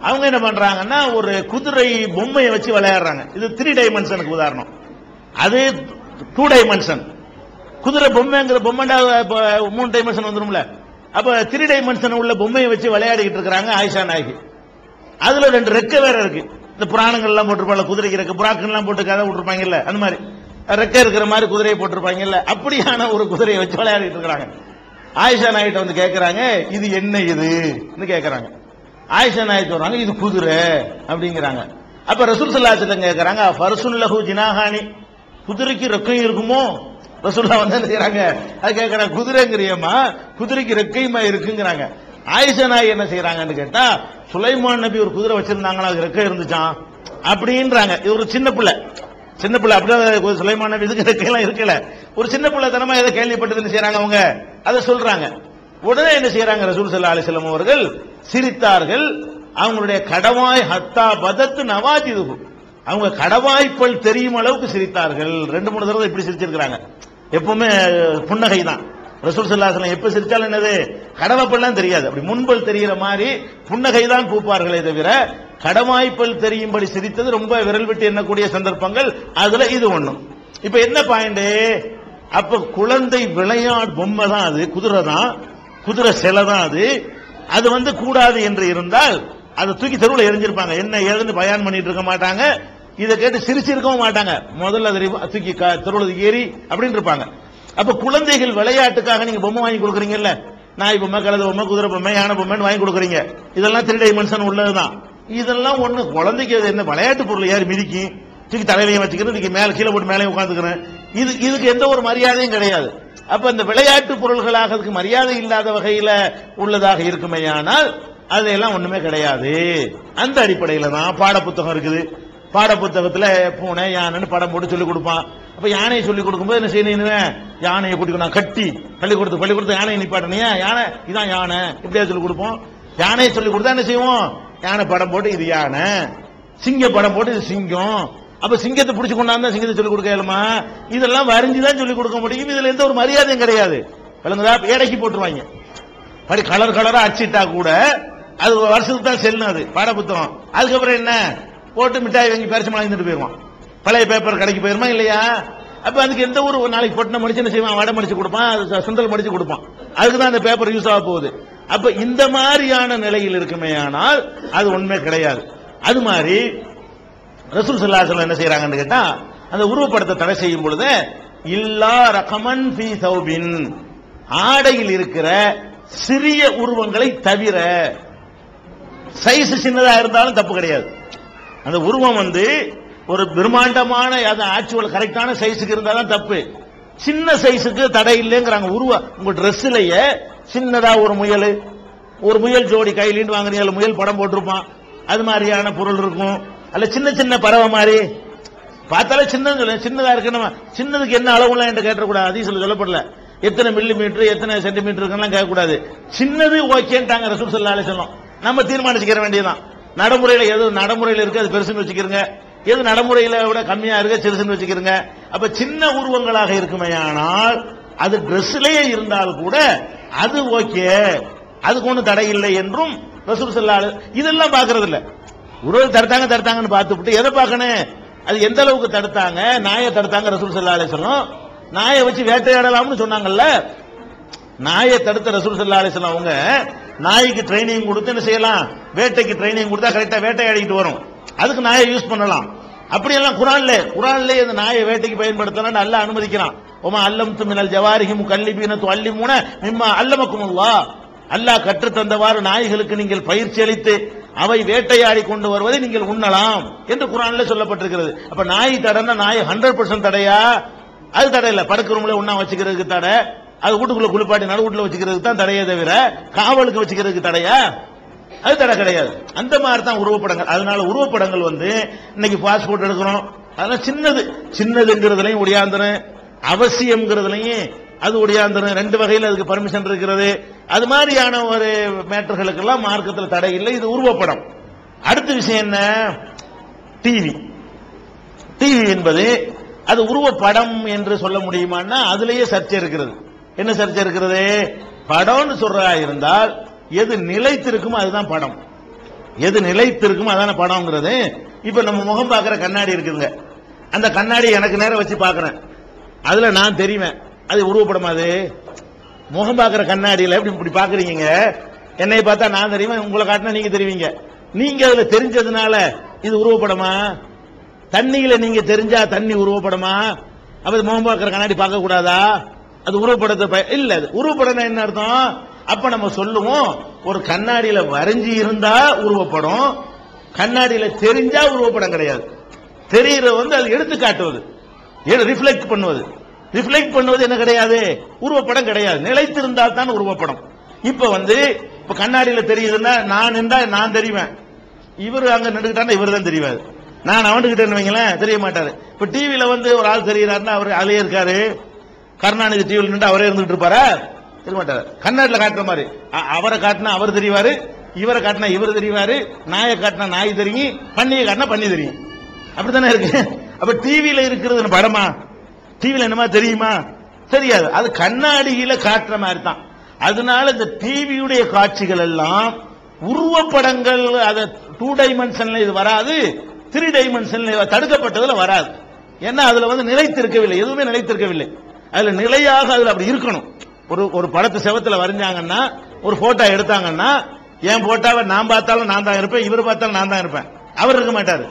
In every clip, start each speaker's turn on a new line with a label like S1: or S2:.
S1: அவங்க என்ன பண்றாங்கன்னா ஒரு குதிரை பொம்மையை வச்சு விளையாடுறாங்க. இது 3 டைமென்ஷனுக்கு உதாரணம். அது 2 டைமென்ஷன். குதிரை பொம்மைங்கிற பொம்மைண்டா 3 டைமென்ஷன் வந்துரும்ல. அப்ப 3 டைமென்ஷன் உள்ள பொம்மையை வச்சு விளையாடிக்கிட்டு இருக்காங்க ஆயிஷா நாயகி. அதுல 2 ரெக்கை வேற இருக்கு. இந்த புராணங்கள் எல்லாம் போட்டிருப்பாங்க, குதிரைக்கு ரெக்கை, புறாக்கள் எல்லாம் போட்டு கதை விட்டுருப்பாங்கல்ல, அந்த மாதிரி ரெக்கை இருக்கிற மாதிரி குதிரையை போட்டிருப்பாங்கல்ல, அப்படியான ஒரு குதிரையை வச்சு விளையாடிட்டு இருக்காங்க. ஆயிஷா நாயிட்ட வந்து கேட்கறாங்க, இது என்ன இதுன்னு கேட்கறாங்க. ஆயிஷா நாயகி சொல்றாங்க, இது குதிரை அப்படிங்கிறாங்க. அப்ப ரசூல் ஸல்லல்லாஹு அலைஹி வஸல்லம் கேட்கறாங்க, ஃபர்சுன் லஹு ஜினாஹானி, குதிரைக்கு ரெக்கை இருக்குமோ? ரசூலுல்லாஹ் வந்து என்ன செய்யறாங்க, அது கேட்கறாங்க, குதிரைங்கிறியம்மா, குதிரைக்கு ரெக்கையுமா இருக்குங்கிறாங்க. ஆயிஷா நாயகி என்ன செய்யறாங்கன்னு கேட்டா, சுலைமான் நபி ஒரு குதிரை வச்சிருந்தாங்களா, அது ரெக்கை இருந்துச்சான் அப்படின்றாங்க. இது ஒரு சின்ன பிள்ளை அப்படியே சுலைமான் நபி இதுக்கு ரெக்கையெல்லாம் இருக்கல, ஒரு சின்ன பிள்ளை தனமா எதை கேள்விப்பட்டதுன்னு செய்யறாங்க அவங்க, அதை சொல்றாங்க. உடனே என்ன செய்யறாங்க, ரசூல் ஸல்லல்லாஹு அலைஹி வஸல்லம் அவர்கள் சிரித்தார்கள். அவங்களுடைய கடவாய் ஹத்தா பதத்து நவாஜிதுஹு, அவங்க கடவாய்ப்பல் தெரியும் அளவுக்கு சிரித்தார்கள். 2-3 தடவை இப்படி சிரிச்சிருக்காங்க. எப்பவுமே புன்னகை தான். ரசூல் ஸல்லல்லாஹு அலைஹி வஸல்லம் எப்ப சிரிச்சாலும் என்னது, கடவாய்ப்பல்லாம் தெரியாது, அப்படி முன்பல் தெரிகிற மாதிரி புன்னகை தான் பூப்பார்களே தவிர கடவாய்ப்பல் தெரியும்படி சிரித்தது ரொம்ப விரல் விட்டு எண்ணக்கூடிய சந்தர்ப்பங்கள். அதுல இது ஒண்ணும். இப்ப என்ன பாயிண்ட், அப்ப குழந்தை விளையாடு பொம்மை தான் அது, குதிரை தான், குதிரை சிலை தான் அது. அது வந்து கூடாது என்று இருந்தால் அதை தூக்கி தெருவில் எரிஞ்சிருப்பாங்க. என்ன ஏதுன்னு பயான் பண்ணிட்டு இருக்க மாட்டாங்க, இதை கேட்டு சிரிச்சிருக்கவும் மாட்டாங்க. முதல்ல அதை தூக்கி தெருவில் ஏறி அப்படின்னு இருப்பாங்க. அப்ப குழந்தைகள் விளையாட்டுக்காக நீங்க பொம்மை வாங்கி கொடுக்குறீங்கல்ல, நாய் பொம்மை, கழுதை பொம்மை, குதிரை பொம்மை, யானை பொம்மைன்னு வாங்கி கொடுக்குறீங்க. இதெல்லாம் 3 டைமென்ஷன் உள்ளதுதான். இதெல்லாம் ஒண்ணு குழந்தைக்கு என்ன விளையாட்டு பொருள் ஏறி மிதிக்கி தூக்கி தலையிலையும் வச்சுக்கிறது, மேல கீழே போட்டு மேலே உட்காந்துக்கிறேன், இதுக்கு எந்த ஒரு மரியாதையும் கிடையாது. அப்ப இந்த விளையாட்டு பொருள்களாக அதுக்கு மரியாதை இல்லாத வகையில உள்ளதாக இருக்குமையானால் அதெல்லாம் ஒண்ணுமே கிடையாது. அந்த அடிப்படையில தான் பாட புத்தகம் இருக்குது. பாட புத்தகத்துல பூனை யானைன்னு படம் போட்டு சொல்லிக் கொடுப்பான். அப்ப யானையை சொல்லிக் கொடுக்கும்போது என்ன செய்யணும், யானையை கூட்டிக்கணும் கட்டி பள்ளிக்கூடத்து யானையை நிப்பாட்டனையா, யானை இதான் யானை இப்படியா சொல்லிக் கொடுப்போம். யானையை சொல்லிக் கொடுத்தா என்ன செய்வோம், யானை படம் போட்டு இது யானை, சிங்க படம் போட்டு இது சிங்கம். அப்ப சிங்கத்தை பிடிச்சு கொண்டாந்தா சிங்கத்தை சொல்லிக் கொடுக்க இயலுமா? இதெல்லாம் வரைஞ்சுதான் சொல்லிக் கொடுக்க முடியும். இதுல எந்த ஒரு மரியாதையும் கிடையாது. ஏடைக்கு போட்டுருவாங்க, அப்படி கலரா அச்சிட்டா கூட அது வருஷத்துக்கு தான் செல்லும் அது பாட புத்தகம். அதுக்கப்புறம் என்ன போட்டு மிட்டாய் வாங்கி பரிசு வாங்கிட்டு போயிருவான். பழைய பேப்பர் கடைக்கு போயிருமா இல்லையா? அப்ப அதுக்கு எந்த ஒரு நாளைக்கு பொட்டின மடிச்சு என்ன செய்வான், வடை மடிச்சு கொடுப்பான், சுண்டல் மடிச்சு கொடுப்பான். அதுக்குதான் அந்த பேப்பர் யூஸ் ஆக போகுது. அப்ப இந்த மாதிரியான நிலையில் இருக்குமே ஆனால் அது உண்மை கிடையாது. அது மாதிரி ரசூல் ஸல்லல்லாஹு அலைஹி வஸல்லம் என்ன செய்யறாங்கன்னு கேட்டா, அந்த உருவப்படத்தை தடை செய்யும் பொழுது இல்லா ரகமன் ஃபீ தௌபின், ஆடையில் இருக்கிற சிறிய உருவங்களை தவிர, சைஸ் சின்னதா இருந்தாலும் தப்பு கிடையாது. அந்த உருவம் வந்து ஒரு பிரம்மாண்டமான ஆக்சுவல் கரெக்டான சைஸுக்கு இருந்தாலும் தப்பு, சின்ன சைஸுக்கு தடை இல்லைங்கிறாங்க. உங்க டிரெஸ்லயே சின்னதா ஒரு முயல் ஜோடி கையிலின்னு வாங்குறீங்க, முயல் படம் போட்டிருப்பான், அது மாதிரியான பொருள் இருக்கும். அல்ல சின்ன சின்ன பறவை மாதிரி பார்த்தாலே சின்னதா இருக்கு. சின்னதுக்கு என்ன அளவுலாம் என்று கேட்டக்கூடாது, ஹதீஸ்ல சொல்லப்படல. எத்தனை மில்லிமீட்டர் எத்தனை சென்டிமீட்டர் கேட்கக்கூடாது. சின்னது ஓகேன்ட்டாங்க ரசூல் ஸல்லல்லாஹு அலைஹி வஸல்லம். நம்ம தீர்மானிச்சுக்கிற வேண்டியதான். நடைமுறையில் எது நடைமுறையில் இருக்கு அது பெருசுன்னு வச்சுக்கிறங்க, எது நடைமுறையில விட கம்மியா இருக்கு சிறுசுன்னு வச்சுக்கிறங்க. அப்ப சின்ன உருவங்களாக இருக்குமையானால் அது டிரெஸ்லயே இருந்தால் கூட அது ஓகே, அதுக்கு ஒன்றும் தடை இல்லை என்றும் ரசூல் ஸல்லல்லாஹு அலைஹி வஸல்லம் இதெல்லாம் பாக்குறது இல்ல. உருவம் தடுத்தாங்கன்னு பார்த்துட்டு எதை பார்க்கணும், அது எந்த அளவுக்கு தடுத்தாங்க. நாயை தடுத்தாங்க ரசூல் ஸல்லல்லாஹு அலைஹி வஸல்லம், நாயை வச்சு வேட்டையாடலாம்னு சொன்னாங்கல்ல. நாயை தடுத்த ரசூல் ஸல்லல்லாஹு அலைஹி வஸல்லம் அவங்க நாய்க்கு ட்ரைனிங் கொடுத்து என்ன செய்யலாம், வேட்டைக்கு ட்ரைனிங் கொடுத்தா கரெக்டா வேட்டையாடிட்டு வரும், அதுக்கு நாயை யூஸ் பண்ணலாம். அப்படியெல்லாம் குர்ஆன்ல இந்த நாயை வேட்டைக்கு பயன்படுத்தலாம் அல்லாஹ் அனுமதிக்கிறான். ஒமா அல்லம்து மினல் ஜவாரிஹி முகல்லிபீன துஅல்லிமூன மிம்மா அல்லமக்குமுல்லாஹ், அல்லாஹ் கற்று தந்தவாறு நாய்களுக்கு நீங்கள் பயிற்சி அளித்து அவை வேட்டையாடி கொண்டு வருவதை நீங்கள் உண்ணலாம் என்று குர்ஆன்ல சொல்லப்பட்டிருக்கிறது. அப்ப நாய் தடைன்னா நாய் 100% தடையா? அது தடை இல்ல. படுக்க ரூம்ல உண்ணா வச்சுக்கிறதுக்கு தடை, அது வீட்டுக்குள்ள குளிப்பாட்டி நடு வீட்டுல வச்சுக்கிறதுக்கு தான் தடையே தவிர காவலுக்கு வச்சுக்கிறதுக்கு தடையா? அது தடை கிடையாது. அந்த மாதிரி தான் உருவப்படங்கள். அதனால உருவப்படங்கள் வந்து இன்னைக்கு பாஸ்போர்ட் எடுக்கிறோம், அதெல்லாம் சின்னதுங்கிறதுலையும் ஒடியாந்துரும், அவசியம்ங்கிறதுலையும் அது ஒடியாந்துரும். 2 வகையில் அதுக்கு பர்மிஷன் இருக்கிறது. அது மாதிரியான ஒரு மேட்டர்களுக்கெல்லாம் மார்க்கத்தில் தடை இல்லை. இது உருவப்படம். அடுத்த விஷயம் என்ன, டிவி என்பது அது உருவப்படம் என்று சொல்ல முடியுமான்னா அதுலேயே சர்ச்சை இருக்கிறது. என்ன சர்ச்சை இருக்கிறது, படம்னு சொல்றதா இருந்தால் எது நிலைத்திருக்குமோ அதுதான் படம். எது நிலைத்து இருக்குமோ அதான படம்ங்கிறது. இப்ப நம்ம முகம் பார்க்கிற கண்ணாடி இருக்குங்க, அந்த கண்ணாடி எனக்கு நேரம் வச்சு பார்க்கிறேன், அதுல நான் தெரிவேன், அது உருவப்படமா? அது முகம் பார்க்கிற கண்ணாடியில எப்படி இப்படி பாக்குறீங்க, என்னை பார்த்தா நான் தெரியுவேன், உங்களை காட்டினா நீங்க தெரிவிங்க. நீங்க அதுல தெரிஞ்சதுனால இது உருவப்படமா? தண்ணியில நீங்க தெரிஞ்சா தண்ணி உருவப்படமா? அப்ப முகம் பார்க்கிற கண்ணாடி பார்க்க கூடாதா? அது உருவப்படத்தை இல்ல. அது உருவப்படம் என்ன அர்த்தம்? அப்ப நம்ம சொல்லுவோம், ஒரு கண்ணாடியில வரைஞ்சி இருந்தா உருவப்படும், கண்ணாடியில தெரிஞ்சா உருவப்படம் கிடையாது. தெரியுறது அது எடுத்து காட்டுவது, ரிஃப்ளெக்ட் பண்ணுவது. ரிஃப்ளெக்ட் பண்ணுவது என்ன கிடையாது? உருவப்படம் கிடையாது. நிலைத்திருந்தால் தான் உருவப்படம். இப்ப கண்ணாடியில தெரியுதுன்னா நான் இருந்தா நான் தெரிவேன், இவரு அங்க நின்றுகிட்டா இவர் தான் தெரியாது. நான் அவனுக்கிட்ட வைங்களேன் தெரிய மாட்டாரு. இப்ப டிவியில ஒரு ஆள் தெரிகிறாருன்னா அவர் அதிலே இருக்காரு, கருணாநிதி டிவியில் நின்று அவரே இருந்துட்டு இருப்பாரா? தெரிய மாட்டாரு. கண்ணாடியில காட்டுற மாதிரி அவரை காட்டினா அவர் தெரிவாரு, இவரை காட்டினா இவர் தெரிவாரு, நாயை காட்டினா நாய் தெரியும், பண்ணியை காட்டினா பண்ணி தெரியும். அப்படித்தானே இருக்கு. அப்ப டிவியில இருக்கிறது படமா? டிவியில என்னமா தெரியுமா? தெரியாது. அது கண்ணாடியில காட்டுற மாதிரி தான். அதனால இந்த டிவியுடைய காட்சிகள் எல்லாம் உருவப்படங்கள், அது 2 டைமென்ஷன்ல இது வராது, 3 டைமென்ஷன்ல தடுக்கப்பட்டதுல வராது. ஏன்னா அதுல நிலைத்திருக்கவில்லை, எதுவுமே நிலைத்திருக்கவில்லை. அதுல நிலையாக அதுல அப்படி இருக்கணும். ஒரு படத்தை செவத்துல வரைஞ்சாங்கன்னா, ஒரு போட்டோ எடுத்தாங்கன்னா, என் போட்டோவை நான் பார்த்தாலும் நான் தான் இருப்பேன், இவர் பார்த்தாலும் நான் தான் இருப்பேன், அவர் இருக்க மாட்டாரு.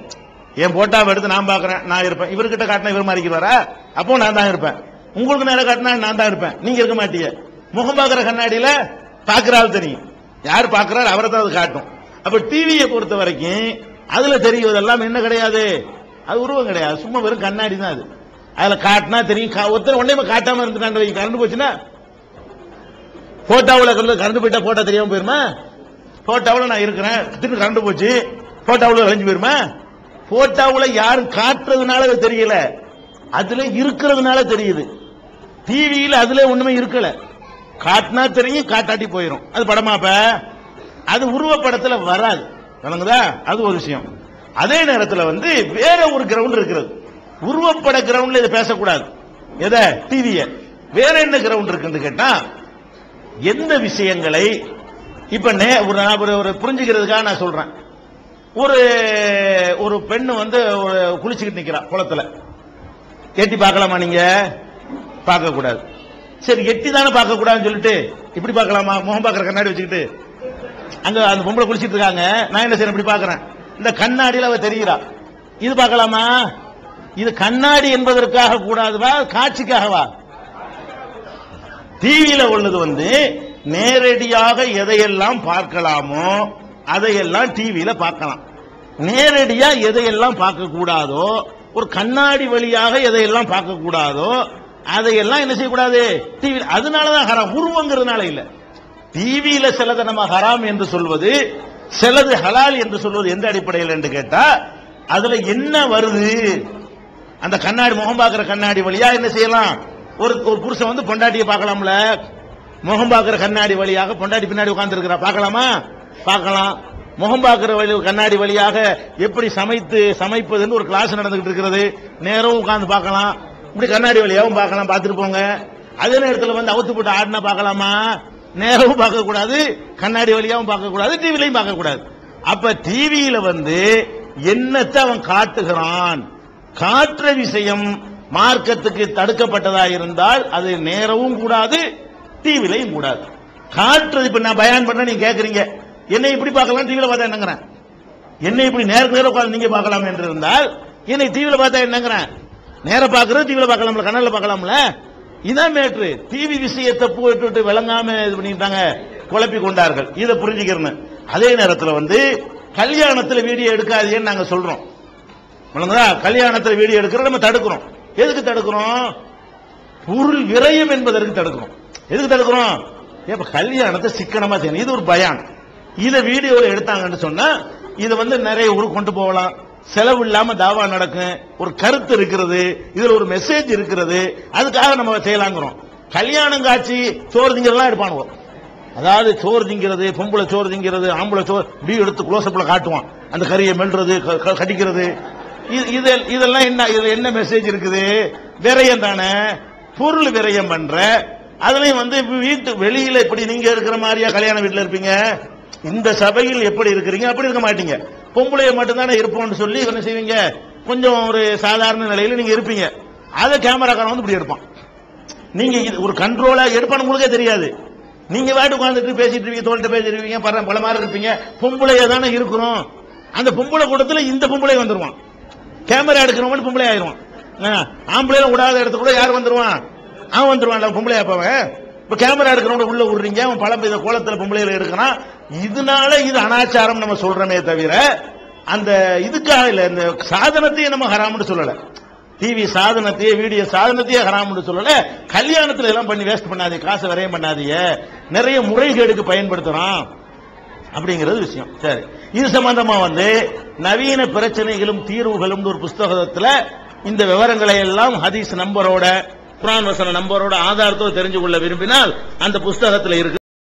S1: என் போட்டோவை எடுத்து நான் பாக்குறேன், நான் இருப்பேன், இவர்கிட்ட காட்டினா இவர் மாறிக்குவாரா? அப்போ நான் தான் இருப்பேன். உங்களுக்கு நேரம் காட்டினா நான் தான் இருப்பேன், நீங்க இருக்க மாட்டீங்க. முகம் பார்க்கிற கண்ணாடியில பாக்குறாள் தெரியும், யார் பாக்குறாரு அவரை தான் அது காட்டும். அப்ப டிவியை பொறுத்த வரைக்கும் அதுல தெரிவதெல்லாம் என்ன கிடையாது, அது உருவம் கிடையாது, சும்மா வெறும் கண்ணாடி தான். அது அதுல காட்டினா தெரியும். ஒருத்தர் ஒன்னே காட்டாம இருந்துட்டாங்க, கரண்ட் போச்சுன்னா போட்டோவில் கரண்ட் போயிட்டா போட்டோ தெரியாம போயிருமா? போட்டோவில் நான் இருக்கிறேன், திடீர்னு கரண்ட் போச்சு, போட்டோவில் விளைஞ்சு போயிருமா? போட்டோவில் யாரும் காட்டுறதுனால அது தெரியல, அதுல இருக்கிறதுனால தெரியுது. டிவியில அதுல ஒண்ணுமே இருக்கல, காட்டினா தெரியும், காட்டாட்டி போயிடும். அது படமாப்ப அது உருவப்படத்துல வராது, வழங்குதா? அது ஒரு விஷயம். அதே நேரத்தில் வேற ஒரு கிரவுண்ட் இருக்கிறது, உருவப்பட கிரவுண்ட்ல இதை பேசக்கூடாது. எத? டிவிய. வேற என்ன கிரவுண்ட் இருக்குன்னு கேட்டா, எந்த விஷயங்களை இப்ப ஒரு புரிஞ்சுக்கிறதுக்காக நான் சொல்றேன். ஒரு பெண்ணு ஒரு குளிச்சுக்கிட்டு நிக்கிறா குளத்துல, எட்டி பார்க்கலாமா? நீங்க பார்க்க கூடாது. சரி, எட்டி தானே பார்க்க கூடாதுன்னு சொல்லிட்டு இப்படி பார்க்கலாமா? முகம் பார்க்கிற கண்ணாடி வச்சுக்கிட்டு அங்க அந்த பொம்பளை குளிச்சிட்டு இருக்காங்க, நான் என்ன செய்யறேன்? இப்படி பார்க்கறேன், இந்த கண்ணாடியில் அவ தெரிகிறா, இது பார்க்கலாமா? இது கண்ணாடி என்பதற்காக கூடாதுவா, காட்சிக்காகவா? டிவியில உள்ளது நேரடியாக எதையெல்லாம் பார்க்கலாமோ அதையெல்லாம் டிவியில பார்க்கலாம். நேரடியா எதையெல்லாம் பார்க்க கூடாதோ, ஒரு கண்ணாடி வழியாக எதையெல்லாம் பார்க்க கூடாதோ அதையெல்லாம் என்ன செய்யக்கூடாது? டிவி. அதனாலதான் ஹராம், உருவங்கிறதுனால இல்ல. டிவியில சிலதை நம்ம ஹராம் என்று சொல்வது, சிலது ஹலால் என்று சொல்வது எந்த அடிப்படையில் என்று கேட்டா, அதுல என்ன வருது? அந்த கண்ணாடி, முகம் பார்க்கிற கண்ணாடி வழியா என்ன செய்யலாம்? ஒரு புருஷன் பொண்டாட்டியை பார்க்கலாம்ல, முகம் பார்க்கிற கண்ணாடி வழியாக பொண்டாட்டி பின்னாடி உட்கார்ந்து இருக்கிறா, பார்க்கலாமா? பார்க்கலாம். முகம் பார்க்கிற கண்ணாடி வழியாக எப்படி சமைப்பதுன்னு ஒரு கிளாஸ் நடந்துகிட்டு இருக்கிறது, நேரம் உட்கார்ந்து பார்க்கலாம். இப்படி கண்ணாடி வழியாகவும் பார்க்கலாம், பார்த்துட்டு போங்க. அதே நேரத்தில் அவுத்து போட்டு ஆடினா பார்க்கலாமா? நேரமும் பார்க்க கூடாது, கண்ணாடி வழியாகவும் பார்க்க கூடாது, டிவிலையும் பார்க்க கூடாது. அப்ப டிவியில என்னத்தை அவன் காட்டுகிறான், காற்ற விஷயம் மார்க்கத்துக்கு தடுக்கப்பட்டதா இருந்தால் அது நேரவும் கூடாது, டிவிலையும் கூடாது. காற்று இப்ப நான் பயான் பண்ண நீங்க கேட்கறீங்க, என்னை இப்படி பார்க்கலாம், டிவியில பார்த்தா என்னங்கிறேன்? என்னை இப்படி நேருக்கு நேரம் உட்கார்ந்து நீங்க பார்க்கலாம் என்று இருந்தால், என்னை டிவியில பார்த்தா என்னங்கிறேன்? நேர பார்க்கறது டிவியில பார்க்கலாம்ல, கண்ணால பார்க்கலாம்ல. இதான் மேட்ரு. டிவி விஷயத்தை போட்டு விளங்காம இது பண்ணிட்டாங்க, குழப்பி கொண்டார்கள். இதை புரிஞ்சுக்கிறேன். அதே நேரத்தில் கல்யாணத்தில் வீடியோ எடுக்காதீங்கன்னு நாங்க சொல்றோம். கல்யாணத்தில் வீடியோ எடுக்கிற நம்ம தடுக்கிறோம். எதுக்கு தடுக்கிறோம்? பொருள் விரயம் என்பதற்கு தடுக்கிறோம். எதுக்கு தடுக்கிறோம்? இப்ப கல்யாணத்தை சிக்கனமா செய்யணும், இது ஒரு பயான். இதை வீடியோவில் எடுத்தாங்கன்னு சொன்னா இது நிறைய ஊருக்கு கொண்டு போகலாம், செலவு இல்லாம தாவா நடக்கும், ஒரு கருத்து இருக்கிறது, இதுல ஒரு மெசேஜ் இருக்கிறது, அதுக்காக நம்ம செய்யலாங்கிறோம். கல்யாணம் காட்சி சோறு திங்கிறதெல்லாம் எடுப்பானுவோம். அதாவது சோறு திங்கிறது, பொம்பளை சோறு திங்கிறது, ஆம்பளை சோறு இப்படி எடுத்து க்ளோஸ்அப்ல காட்டுவான், அந்த கறியை மெல்றது, கடிக்கிறது. இதெல்லாம் என்ன? இதுல என்ன மெசேஜ் இருக்குது? விரயம் தானே, பொருள் விரயம் பண்ற. அதுலயும் வீட்டு வெளியில இப்படி நீங்க இருக்கிற மாதிரியா கல்யாண வீட்டுல இருப்பீங்க? இந்த சபையில் எப்படி இருக்கிறீங்க அப்படி இருக்க மாட்டீங்க. பொம்பளைய மட்டும்தானே இருப்போம்னு சொல்லி என்ன செய்வீங்க, கொஞ்சம் ஒரு சாதாரண நிலையில நீங்க இருப்பீங்க. அதை கேமராக்காரன் வந்து இப்படி எடுப்பான். நீங்க ஒரு கண்ட்ரோலா எடுப்பான்னு உங்களுக்கே தெரியாது. நீங்க வாட்டு உட்காந்துட்டு பேசிட்டு இருப்பீங்க, தோல்கிட்ட பேசிட்டு இருப்பீங்க, பல மாதிரி இருப்பீங்க. பொம்பளைய தானே இருக்கிறோம். அந்த பொம்பளை கூட்டத்தில் இந்த பொம்பளை வந்துருவான். கேமரா எடுக்கிறவங்க பொம்பளை ஆயிடுவான். ஆம்பளை விடாத இடத்து கூட யார் வந்துருவான், அவன் வந்துருவான். பொம்பளை அப்பவன் இப்ப கேமரா எடுக்கிறவங்க உள்ள விடுறீங்க, அவன் பழம் இந்த கோலத்தில் பொம்பளையில எடுக்கிறான். இதனால இது அனாச்சாரம் நம்ம சொல்றமே தவிர அந்த இதுக்காக இல்ல. இந்த சாதனத்தையே நம்ம ஹராம்னு சொல்லல, டிவி சாதனத்தையே வீடியோ சாதனத்தையே ஹராம்னு சொல்லல. கல்யாணத்துல எல்லாம் பண்ணி வேஸ்ட் பண்ணாதீங்க, காசை விரையம் பண்ணாதீங்க, நிறைய முறைகேடுக்கு பயன்படுத்துறான் அப்படிங்கிறது விஷயம். சரி, இது சம்பந்தமா நவீன பிரச்சனைகளும் தீர்வுகளும் ஒரு புஸ்தகத்துல இந்த விவரங்களை எல்லாம் ஹதீஸ் நம்பரோட குர்ஆன் வசன நம்பரோட ஆதாரத்தோடு தெரிஞ்சு கொள்ள விரும்பினால் அந்த புஸ்தகத்தில் இருக்கு.